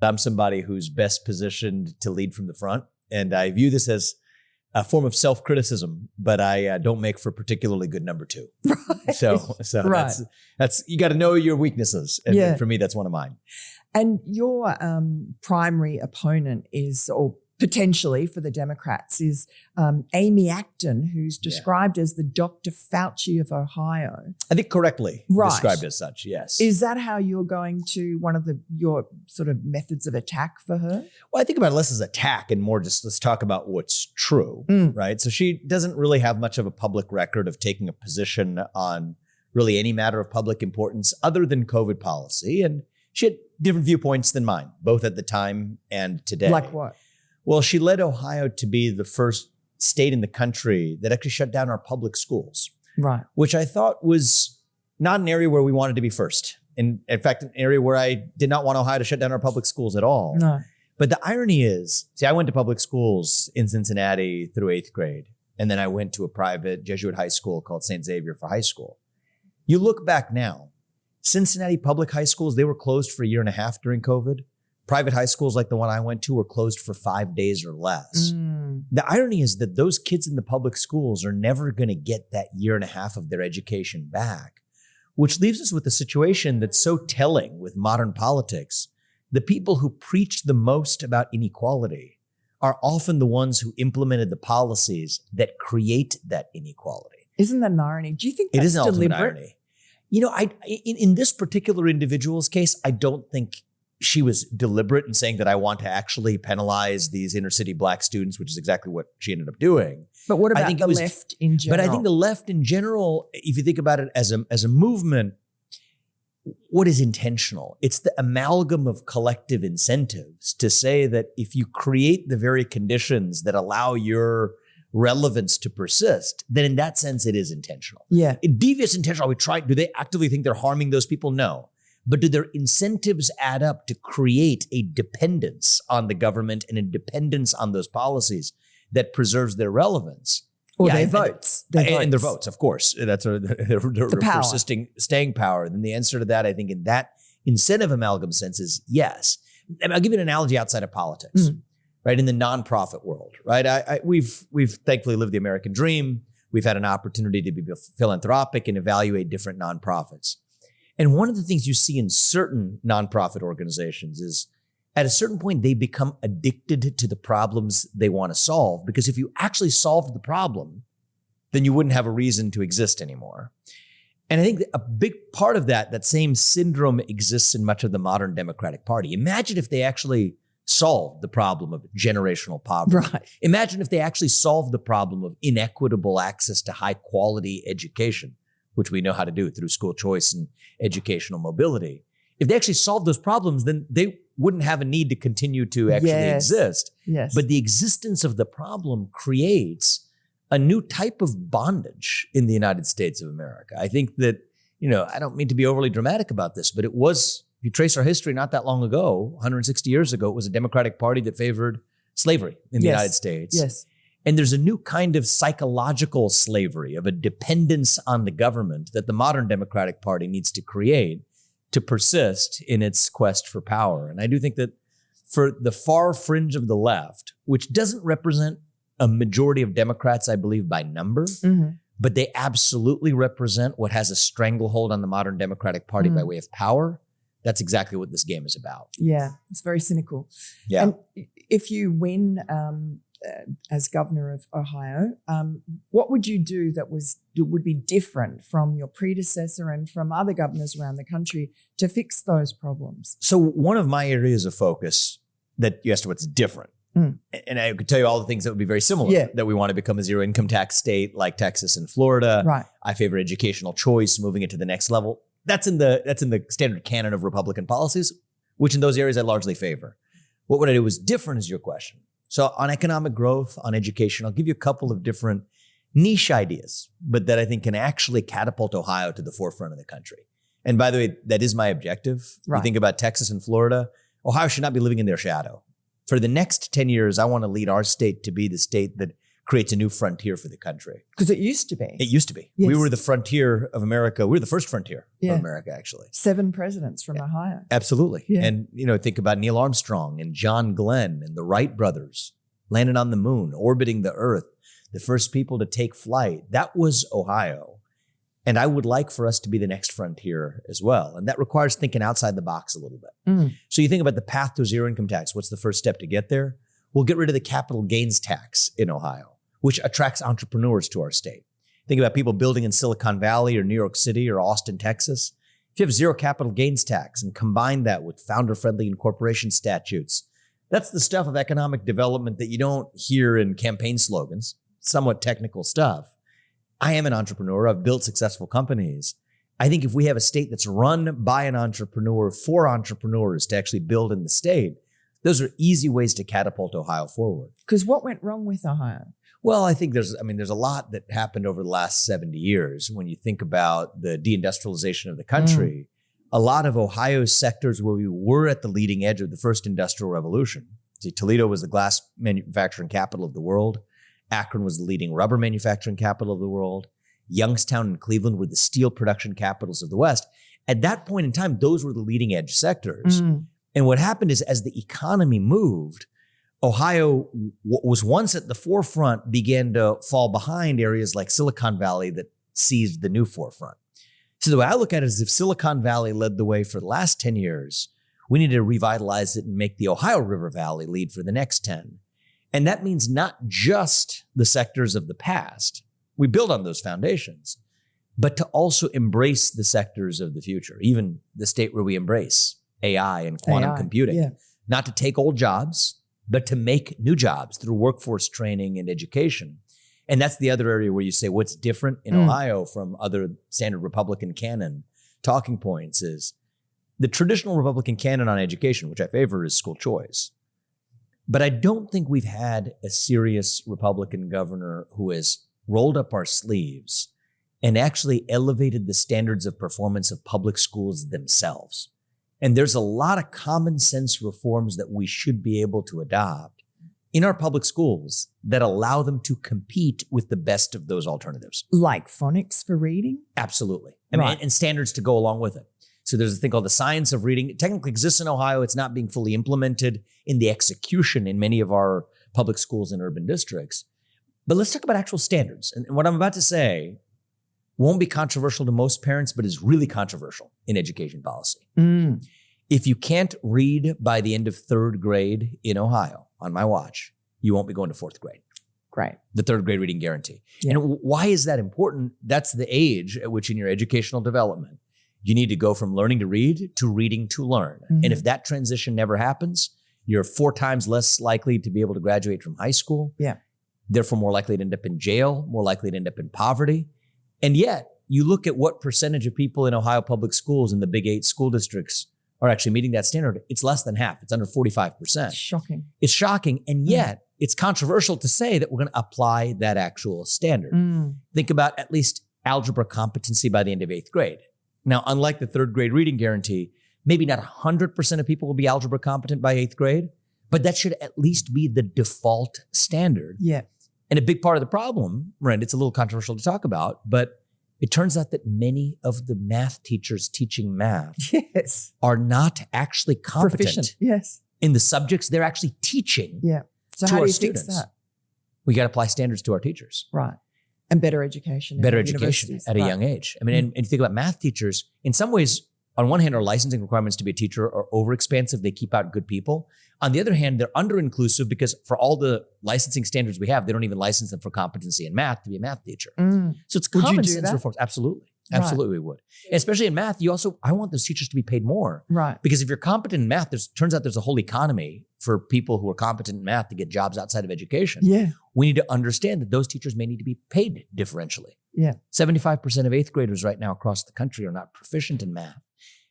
I'm somebody who's best positioned to lead from the front. And I view this as a form of self-criticism, but I don't make for particularly good number two. Right. So Right. that's you got to know your weaknesses. And for me, that's one of mine. And your primary opponent is, or potentially for the Democrats, is Amy Acton, who's described as the Dr. Fauci of Ohio. I think correctly described as such, yes. Is that how you're going to, one of your sort of methods of attack for her? Well, I think about it less as attack and more just let's talk about what's true, right? So she doesn't really have much of a public record of taking a position on really any matter of public importance other than COVID policy. And she had different viewpoints than mine, both at the time and today. Like what? Well, she led Ohio to be the first state in the country that actually shut down our public schools. Right. Which I thought was not an area where we wanted to be first. In fact, an area where I did not want Ohio to shut down our public schools at all. No. But the irony is, see, I went to public schools in Cincinnati through 8th grade. And then I went to a private Jesuit high school called St. Xavier for high school. You look back now, Cincinnati public high schools, they were closed for a year and a half during COVID. Private high schools like the one I went to were closed for 5 days or less. The irony is that those kids in the public schools are never going to get that year and a half of their education back, which leaves us with a situation that's so telling with modern politics. The people who preach the most about inequality are often the ones who implemented the policies that create that inequality. Isn't that an irony? Do you think that's it is an deliberate? Ultimate irony? You know, in this particular individual's case, I don't think she was deliberate in saying that I want to actually penalize these inner city Black students, which is exactly what she ended up doing. But what about the left in general? But I think the left in general, if you think about it as a movement, what is intentional? It's the amalgam of collective incentives to say that if you create the very conditions that allow your relevance to persist, then in that sense, it is intentional. Yeah. Devious intentional, do they actively think they're harming those people? No. But do their incentives add up to create a dependence on the government and a dependence on those policies that preserves their relevance? Or their votes. And their votes, of course. That's their persisting staying power. Then the answer to that, I think, in that incentive amalgam sense is yes. And I'll give you an analogy outside of politics, right? In the nonprofit world, right? We've thankfully lived the American dream. We've had an opportunity to be philanthropic and evaluate different nonprofits. And one of the things you see in certain nonprofit organizations is at a certain point, they become addicted to the problems they want to solve, because if you actually solved the problem, then you wouldn't have a reason to exist anymore. And I think a big part of that same syndrome exists in much of the modern Democratic Party. Imagine if they actually solved the problem of generational poverty. Right. Imagine if they actually solved the problem of inequitable access to high quality education, which we know how to do through school choice and educational mobility. If they actually solved those problems, then they wouldn't have a need to continue to actually exist. Yes. But the existence of the problem creates a new type of bondage in the United States of America. I think that, I don't mean to be overly dramatic about this, but it was, if you trace our history not that long ago, 160 years ago, it was a Democratic Party that favored slavery in the United States. Yes. And there's a new kind of psychological slavery of a dependence on the government that the modern Democratic Party needs to create to persist in its quest for power. And I do think that for the far fringe of the left, which doesn't represent a majority of Democrats, I believe, by number, but they absolutely represent what has a stranglehold on the modern Democratic Party by way of power, that's exactly what this game is about. Yeah, it's very cynical. Yeah. And if you win as governor of Ohio, what would you do that would be different from your predecessor and from other governors around the country to fix those problems? So one of my areas of focus that you asked what's different, and I could tell you all the things that would be very similar, that we want to become a zero income tax state like Texas and Florida. Right. I favor educational choice, moving it to the next level. That's in the standard canon of Republican policies, which in those areas I largely favor. What would I do was different is your question. So on economic growth, on education, I'll give you a couple of different niche ideas, but that I think can actually catapult Ohio to the forefront of the country. And by the way, that is my objective. Right. You think about Texas and Florida, Ohio should not be living in their shadow. For the next 10 years, I want to lead our state to be the state that creates a new frontier for the country. Because it used to be. It used to be. Yes. We were the frontier of America. We were the first frontier Yeah. of America, actually. 7 presidents from Ohio. Absolutely. Yeah. And, think about Neil Armstrong and John Glenn and the Wright brothers landing on the moon, orbiting the Earth, the first people to take flight. That was Ohio. And I would like for us to be the next frontier as well. And that requires thinking outside the box a little bit. So you think about the path to zero income tax. What's the first step to get there? We'll get rid of the capital gains tax in Ohio, which attracts entrepreneurs to our state. Think about people building in Silicon Valley or New York City or Austin, Texas. If you have zero capital gains tax and combine that with founder-friendly incorporation statutes, that's the stuff of economic development that you don't hear in campaign slogans, somewhat technical stuff. I am an entrepreneur. I've built successful companies. I think if we have a state that's run by an entrepreneur for entrepreneurs to actually build in the state, those are easy ways to catapult Ohio forward. Because what went wrong with Ohio? Well, I think there's a lot that happened over the last 70 years. When you think about the deindustrialization of the country, a lot of Ohio's sectors where we were at the leading edge of the first industrial revolution. See, Toledo was the glass manufacturing capital of the world. Akron was the leading rubber manufacturing capital of the world. Youngstown and Cleveland were the steel production capitals of the West. At that point in time, those were the leading edge sectors. And what happened is as the economy moved, Ohio was once at the forefront, began to fall behind areas like Silicon Valley that seized the new forefront. So the way I look at it is if Silicon Valley led the way for the last 10 years, we need to revitalize it and make the Ohio River Valley lead for the next 10. And that means not just the sectors of the past. We build on those foundations, but to also embrace the sectors of the future, even the state where we embrace AI and quantum computing. Yeah. Not to take old jobs, but to make new jobs through workforce training and education. And that's the other area where you say what's different in Ohio from other standard Republican canon talking points is the traditional Republican canon on education, which I favor, is school choice. But I don't think we've had a serious Republican governor who has rolled up our sleeves and actually elevated the standards of performance of public schools themselves. And there's a lot of common sense reforms that we should be able to adopt in our public schools that allow them to compete with the best of those alternatives. Like phonics for reading? Absolutely. And standards to go along with it. So there's a thing called the science of reading. It technically exists in Ohio. It's not being fully implemented in the execution in many of our public schools and urban districts. But let's talk about actual standards. And what I'm about to say won't be controversial to most parents, but is really controversial in education policy. If you can't read by the end of 3rd grade in Ohio, on my watch, you won't be going to 4th grade. Great. The 3rd grade reading guarantee. Yeah. And why is that important? That's the age at which in your educational development, you need to go from learning to read to reading to learn. And if that transition never happens, you're 4 times less likely to be able to graduate from high school. Yeah. Therefore, more likely to end up in jail, more likely to end up in poverty. And yet, you look at what percentage of people in Ohio public schools in the big 8 school districts are actually meeting that standard. It's less than half. It's under 45%. Shocking. It's shocking. And yet, it's controversial to say that we're going to apply that actual standard. Think about at least algebra competency by the end of 8th grade. Now, unlike the 3rd grade reading guarantee, maybe not 100% of people will be algebra competent by 8th grade, but that should at least be the default standard. Yeah. And a big part of the problem, Miranda, it's a little controversial to talk about, but it turns out that many of the math teachers teaching math are not actually competent Proficient. Yes. in the subjects they're actually teaching. Yeah. So to how our do you students. fix that? We got to apply standards to our teachers. Right. And better education. Better education at a young age. I mean, and you think about math teachers, in some ways, on one hand, our licensing requirements to be a teacher are overexpansive. They keep out good people. On the other hand, they're under-inclusive because for all the licensing standards we have, they don't even license them for competency in math to be a math teacher. So it's common sense reforms. Absolutely. Absolutely we would. Especially in math, I want those teachers to be paid more. Right. Because if you're competent in math, turns out there's a whole economy for people who are competent in math to get jobs outside of education. Yeah. We need to understand that those teachers may need to be paid differentially. Yeah. 75% of 8th graders right now across the country are not proficient in math.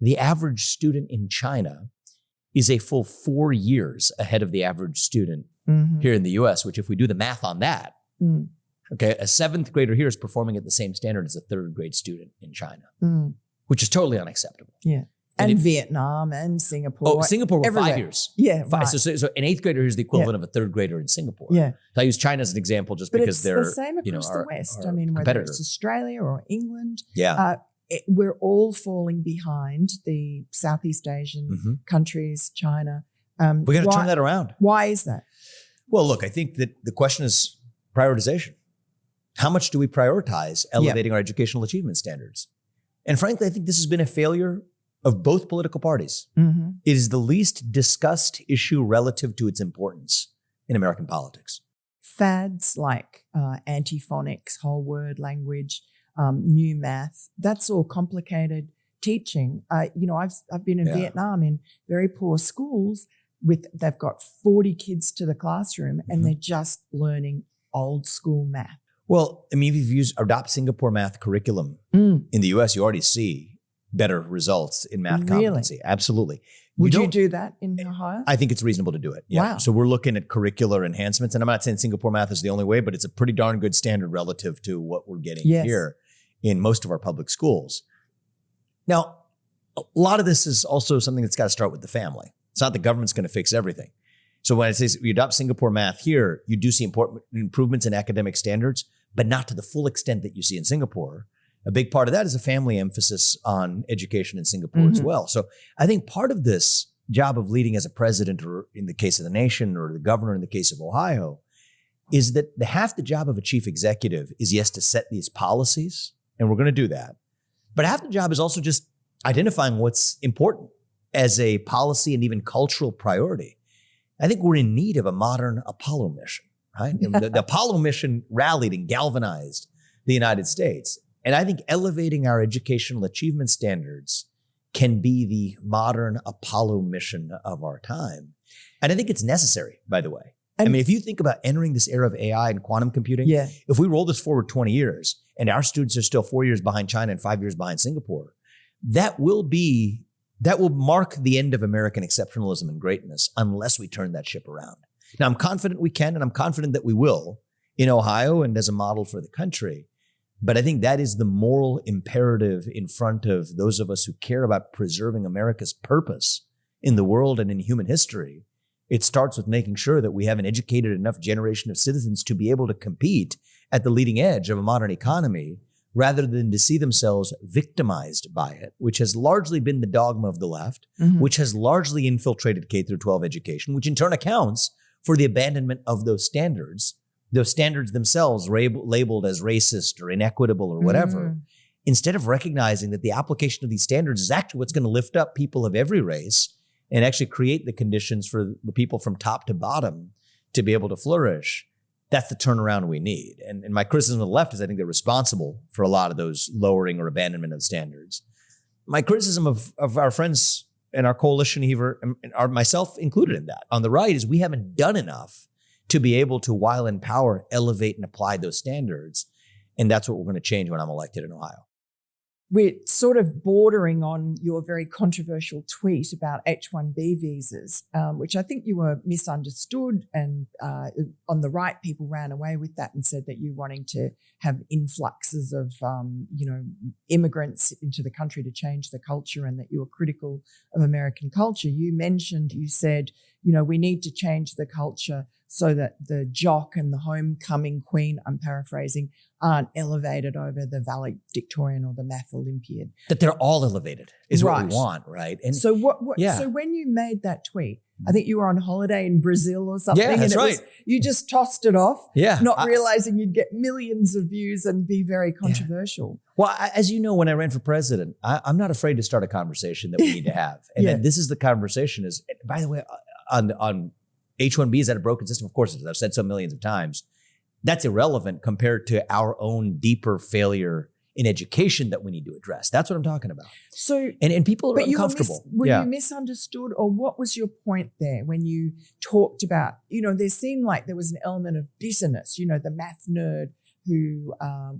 The average student in China is a full 4 years ahead of the average student here in the US, which if we do the math on that, okay, a 7th grader here is performing at the same standard as a 3rd grade student in China, which is totally unacceptable. Yeah. And Vietnam and Singapore. Oh, Singapore were everywhere. 5 years. Yeah, Five, right. so an eighth grader is the equivalent of a third grader in Singapore. Yeah. So I use China as an example just But because it's they're the same across the West. I mean, whether competitor. it's Australia or England, Yeah. we're all falling behind the Southeast Asian countries, China. We got to turn that around. Why is that? Well, look, I think that the question is prioritization. How much do we prioritize elevating our educational achievement standards? And frankly, I think this has been a failure of both political parties. Mm-hmm. It is the least discussed issue relative to its importance in American politics. Fads like antiphonics, whole word language, new math, that's all complicated teaching. I've been in Vietnam in very poor schools they've got 40 kids to the classroom and they're just learning old school math. Well, I mean, if you adopt Singapore math curriculum in the US, you already see better results in math competency. Absolutely. Would you do that in Ohio? I think it's reasonable to do it. Yeah. Wow. So we're looking at curricular enhancements. And I'm not saying Singapore math is the only way, but it's a pretty darn good standard relative to what we're getting here in most of our public schools. Now, a lot of this is also something that's got to start with the family. It's not the government's going to fix everything. So when I say we adopt Singapore math here, you do see important improvements in academic standards, but not to the full extent that you see in Singapore. A big part of that is a family emphasis on education in Singapore as well. So I think part of this job of leading as a president, or in the case of the nation, or the governor in the case of Ohio, is that half the job of a chief executive is, yes, to set these policies, and we're going to do that. But half the job is also just identifying what's important as a policy and even cultural priority. I think we're in need of a modern Apollo mission, right? The Apollo mission rallied and galvanized the United States. And I think elevating our educational achievement standards can be the modern Apollo mission of our time. And I think it's necessary, by the way. I mean, if you think about entering this era of AI and quantum computing, if we roll this forward 20 years and our students are still 4 years behind China and 5 years behind Singapore, that will mark the end of American exceptionalism and greatness unless we turn that ship around. Now, I'm confident we can, and I'm confident that we will in Ohio and as a model for the country. But I think that is the moral imperative in front of those of us who care about preserving America's purpose in the world and in human history. It starts with making sure that we have an educated enough generation of citizens to be able to compete at the leading edge of a modern economy, rather than to see themselves victimized by it, which has largely been the dogma of the left, which has largely infiltrated K through 12 education, which in turn accounts for the abandonment of those standards themselves labeled as racist or inequitable or whatever, instead of recognizing that the application of these standards is actually what's going to lift up people of every race and actually create the conditions for the people from top to bottom to be able to flourish. That's the turnaround we need. And my criticism of the left is I think they're responsible for a lot of those lowering or abandonment of standards. My criticism of our friends and our coalition, and myself included in that, on the right, is we haven't done enough to be able to, while in power, elevate and apply those standards. And that's what we're going to change when I'm elected in Ohio. We're sort of bordering on your very controversial tweet about H-1B visas, which I think you were misunderstood, and on the right, people ran away with that and said that you're wanting to have influxes of, immigrants into the country to change the culture, and that you were critical of American culture. You said, we need to change the culture so that the jock and the homecoming queen, I'm paraphrasing, aren't elevated over the valedictorian or the math Olympiad. That they're all elevated is what we want, right? And so So when you made that tweet, I think you were on holiday in Brazil or something. Yeah, that's right. You just tossed it off, yeah, not realizing you'd get millions of views and be very controversial. Yeah. Well, as you know, when I ran for president, I'm not afraid to start a conversation that we need to have. And then this is the conversation is, by the way, on H-1B, is that a broken system? Of course it is. I've said so millions of times. That's irrelevant compared to our own deeper failure in education that we need to address. That's what I'm talking about. So, and people are uncomfortable. Were you misunderstood, or what was your point there when you talked about, there seemed like there was an element of dissonance, the math nerd who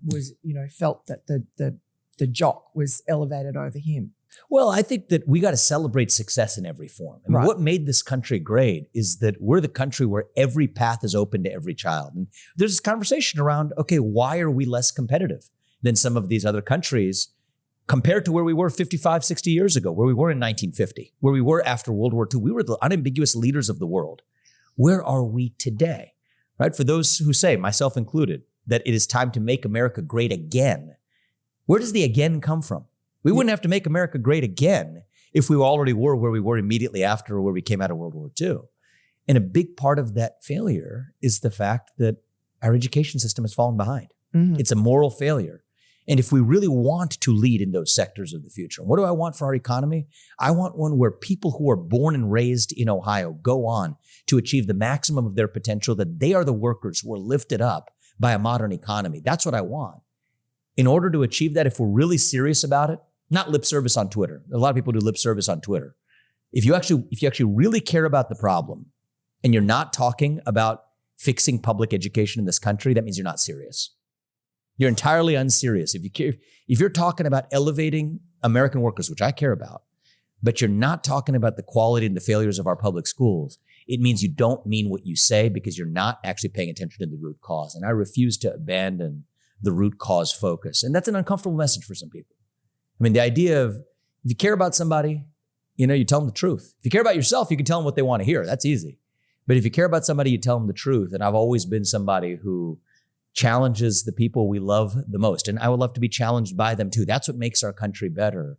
was, felt that the jock was elevated over him. Well, I think that we got to celebrate success in every form. I mean, what made this country great is that we're the country where every path is open to every child. And there's this conversation around, okay, why are we less competitive than some of these other countries? compared to where we were 55, 60 years ago, where we were in 1950, where we were after World War II. We were the unambiguous leaders of the world. Where are we today? Right? For those who say, myself included, that it is time to make America great again, where does the again come from? We wouldn't have to make America great again if we already were where we were immediately after, or where we came out of World War II. And a big part of that failure is the fact that our education system has fallen behind. Mm-hmm. It's a moral failure. And if we really want to lead in those sectors of the future, what do I want for our economy? I want one where people who are born and raised in Ohio go on to achieve the maximum of their potential, that they are the workers who are lifted up by a modern economy. That's what I want. In order to achieve that, if we're really serious about it, not lip service on Twitter. A lot of people do lip service on Twitter. If you actually really care about the problem and you're not talking about fixing public education in this country, that means you're not serious. You're entirely unserious. If you're talking about elevating American workers, which I care about, but you're not talking about the quality and the failures of our public schools, it means you don't mean what you say, because you're not actually paying attention to the root cause. And I refuse to abandon the root cause focus. And that's an uncomfortable message for some people. I mean, the idea of, if you care about somebody, you tell them the truth. If you care about yourself, you can tell them what they want to hear. That's easy. But if you care about somebody, you tell them the truth. And I've always been somebody who challenges the people we love the most. And I would love to be challenged by them too. That's what makes our country better.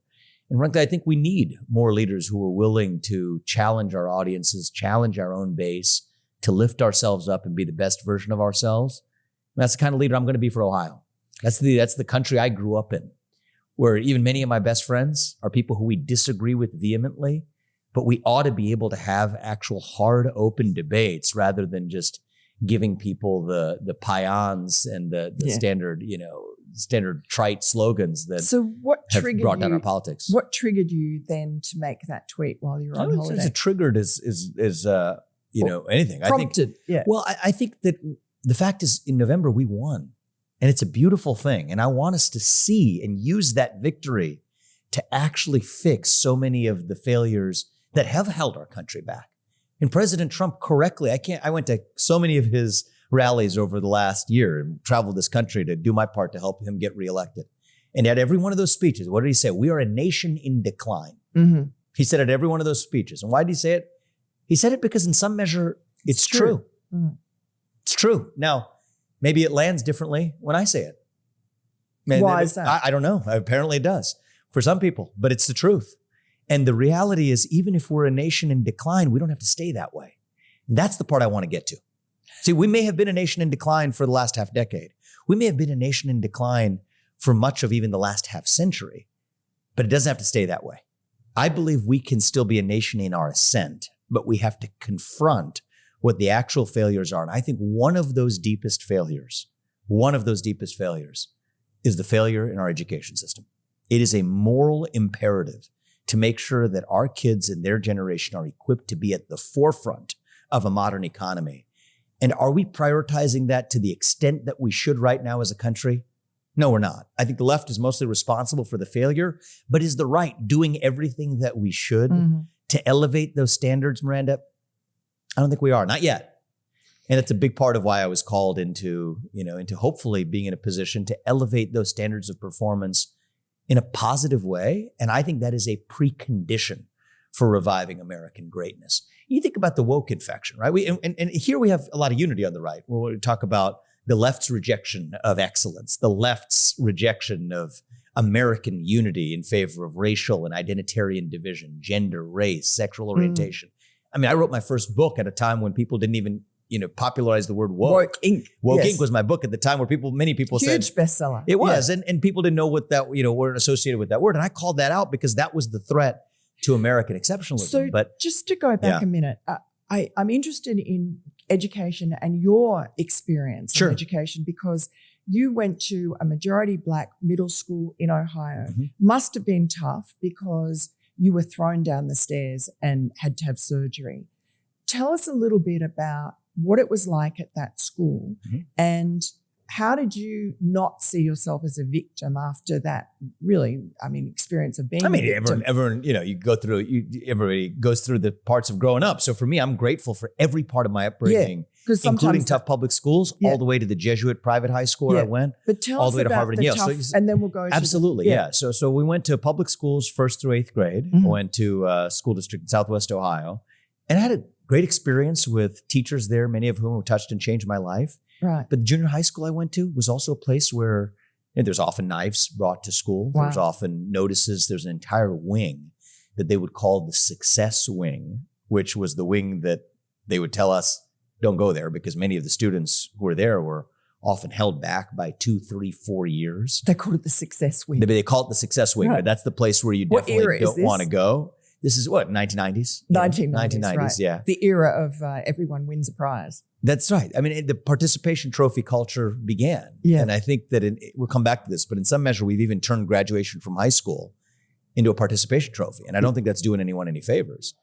And frankly, I think we need more leaders who are willing to challenge our audiences, challenge our own base, to lift ourselves up and be the best version of ourselves. And that's the kind of leader I'm going to be for Ohio. That's the country I grew up in, where even many of my best friends are people who we disagree with vehemently, but we ought to be able to have actual hard, open debates rather than just giving people the paeans and the standard trite slogans that have brought down our politics. What triggered you then to make that tweet while you were on holiday? It's triggered is anything. Prompted, yeah. Well, I think that the fact is, in November we won, and it's a beautiful thing. And I want us to see and use that victory to actually fix so many of the failures that have held our country back. And President Trump correctly, I went to so many of his rallies over the last year and traveled this country to do my part to help him get reelected. And at every one of those speeches, what did he say? We are a nation in decline. Mm-hmm. He said at every one of those speeches. And why did he say it? He said it because in some measure, it's true. Mm-hmm. It's true. Now, maybe it lands differently when I say it. Why is that? I don't know. Apparently it does for some people, but it's the truth. And the reality is, even if we're a nation in decline, we don't have to stay that way. And that's the part I want to get to. See, we may have been a nation in decline for the last half decade. We may have been a nation in decline for much of even the last half century, but it doesn't have to stay that way. I believe we can still be a nation in our ascent, but we have to confront what the actual failures are. And I think one of those deepest failures is the failure in our education system. It is a moral imperative to make sure that our kids and their generation are equipped to be at the forefront of a modern economy. And are we prioritizing that to the extent that we should right now as a country? No, we're not. I think the left is mostly responsible for the failure, but is the right doing everything that we should to elevate those standards, Miranda? I don't think we are, not yet. And it's a big part of why I was called into hopefully being in a position to elevate those standards of performance in a positive way. And I think that is a precondition for reviving American greatness. You think about the woke infection, right? And here we have a lot of unity on the right. We'll talk about the left's rejection of excellence, the left's rejection of American unity in favor of racial and identitarian division, gender, race, sexual orientation. I mean, I wrote my first book at a time when people didn't even popularize the word woke. Woke Inc. Woke Inc. was my book at the time where many people said. Huge bestseller. It was. Yeah. And people didn't know what that, weren't associated with that word. And I called that out because that was the threat to American exceptionalism. So just to go back a minute, I'm interested in education and your experience in education, because you went to a majority Black middle school in Ohio. Mm-hmm. Must have been tough because you were thrown down the stairs and had to have surgery. Tell us a little bit about what it was like at that school and how did you not see yourself as a victim after that really, experience of being a victim? Everyone, everybody goes through the parts of growing up. So for me, I'm grateful for every part of my upbringing, including tough public schools, all the way to the Jesuit private high school where I went, but tell all us the way to about Harvard and Yale. And then we'll go absolutely, So we went to public schools 1st through 8th grade. I went to a school district in Southwest Ohio, and I had a great experience with teachers there, many of whom touched and changed my life. Right. But the junior high school I went to was also a place where there's often knives brought to school. Wow. There's often notices. There's an entire wing that they would call the success wing, which was the wing that they would tell us, don't go there, because many of the students who were there were often held back by 2, 3, 4 years. They called it the success wing. They call it the success wing, but that's the place where you definitely don't want to go. This is what, 1990s? 1990s, right. Yeah. The era of everyone wins a prize. That's right. The participation trophy culture began. Yeah. And I think that we'll come back to this, but in some measure, we've even turned graduation from high school into a participation trophy. And I don't think that's doing anyone any favors.